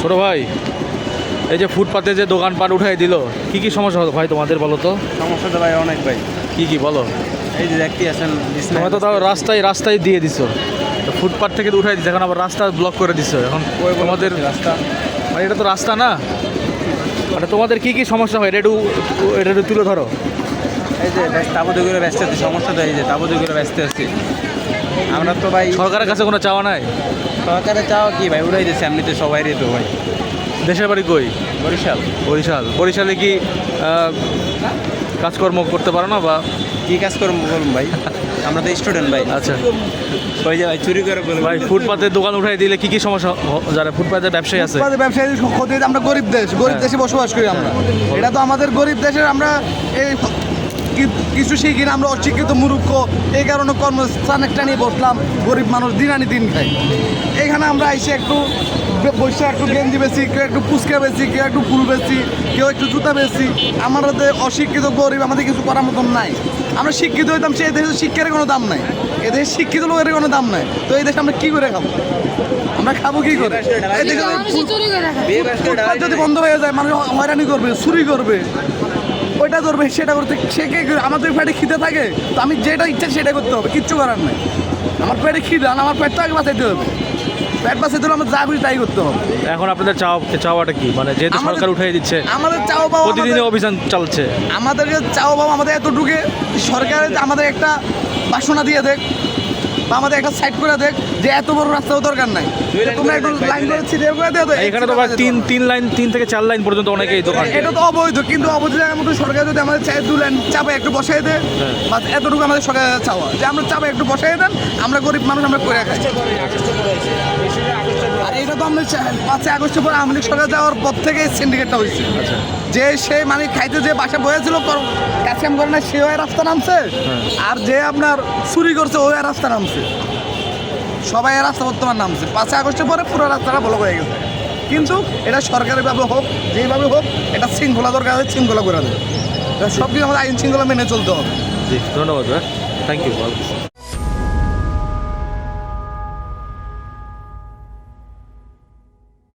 ছোট ভাই, এই যে ফুটপাতে যে দোকানপাট উঠাই দিল, কি কি সমস্যা হতো ভাই তোমাদের বলো তো? সমস্যা তো ভাই অনেক ভাই। কি কি বলো? এই যে দেখতে আছেন তোমরা তো তাও রাস্তায় দিয়ে দিছো, তো ফুটপাত থেকে তো উঠাই দিছো, এখন আবার রাস্তা ব্লক করে দিছো। এখন তোমাদের রাস্তা মানে এটা তো রাস্তা না, মানে তোমাদের কি কি সমস্যা হয় এটা একটু তুলে ধরো। এই যে তাবুদি করে ব্যস্ত আছি, সমস্যা তো এই যে তাবুদি করে ব্যস্ত আছি আমরা তো ভাই। সরকারের কাছে কোনো চাওয়া নাই? সরকারে চাওয়া কি ভাই, উড়াই দিচ্ছে এমনিতে সবাইরই তো ভাই। দেশের বাড়ি কই? বরিশাল। বরিশালে কি কাজকর্ম করতে পারো না বা? কি কাজ করবো বলুন ভাই, আমরা তো স্টুডেন্ট ভাই। আচ্ছা ওই যে ভাই চুরি করে বলুন ভাই, ফুটপাতের দোকান উঠাই দিলে কি কি সমস্যা যারা ফুটপাতের ব্যবসায়ী আছে? ব্যবসায়ী ক্ষতি, আমরা গরিব দেশে বসবাস করি আমরা। এটা তো আমাদের গরিব দেশের, আমরা এই কিছু শিখি না, আমরা অশিক্ষিত মূর্খ, এই কারণে কর্মস্থান একটা নিয়ে বসলাম। গরিব মানুষ দিন আনি দিন খাই। এখানে আমরা এসে একটু বসে একটু গেঞ্জি বেশি, কেউ একটু ফুচকা বেশি, কেউ একটু ফুল বেশি, কেউ একটু জুতা বেশি। আমাদের অশিক্ষিত গরিব, আমাদের কিছু করার মতন নাই। আমরা শিক্ষিত হইতাম, সেই দেশে শিক্ষার কোনো দাম নাই, এদেশে শিক্ষিত লোকের কোনো দাম নাই। তো এই দেশে আমরা কী করে খাবো? আমরা খাবো কি করে? যদি বন্ধ হয়ে যায়, মানুষ হয়রানি করবে, চুরি করবে, ওইটা করবে, সেটা করতে, সে কে? আমাদের পেটে খিদে থাকে, তো আমি যেটা ইচ্ছা সেটা করতে হবে, কিচ্ছু করার নাই। আমার পেটে খিদে, আমার পেটটা আগে বাঁচাইতে হবে। পেট বাঁচাইতে হলে আমার যা খুশি তাই করতে হবে। এখন আপনাদের চাওয়াটা কি, মানে যেহেতু সরকার উঠাই দিচ্ছে, আমাদের চাও পাওয়া, প্রতিদিনে অভিযান চালছে, আমাদেরকে চাও পাওয়া আমাদের এতটুকু, সরকারের আমাদের একটা বাসনা দিয়ে দেখ, বা আমাদের একটা সাইড করে দেখ, যে এত বড় রাস্তাও দরকার নাই, তোমরা একটু লাইন করে ছিটিয়ে করে দিও। এখানে তো ভাই তিন থেকে চার লাইন পর্যন্ত অনেকেই দোকান। এটা তো অবৈধ, কিন্তু অবৈধ জায়গার মধ্যে সরকার যদি আমাদের চাই 2 লাইন চাপে একটু বসাই দেয়, বা এতটুকু আমাদের সরকারের চাওয়া, যে আমরা চাপে একটু বসাই দেন, আমরা গরিব মানুষ, আমরা করে খাই। আর এটা তো আমরা 5 আগস্টের পর আওয়ামী লীগ সরকার যাওয়ার পর থেকে সিন্ডিকেটটা হয়েছে। যে সে মানে খাইতে যে বাসা বয়েছিল, কাজকাম করে না, সে ওই রাস্তা নামছে, আর যে আপনার চুরি করছে ওই রাস্তা নামছে, সবাই রাস্তা বর্তমান নামছে। 5 আগস্টের পরে পুরো রাস্তাটা ব্লক হয়ে গেছে। কিন্তু এটা সরকারিভাবে হোক, যেইভাবে হোক, এটা শৃঙ্খলা দরকার হয়, শৃঙ্খলা করে দেবে। সব কিছু আমাদের আইন শৃঙ্খলা মেনে চলতে হবে। জি, ধন্যবাদ ভাই, থ্যাংক ইউ।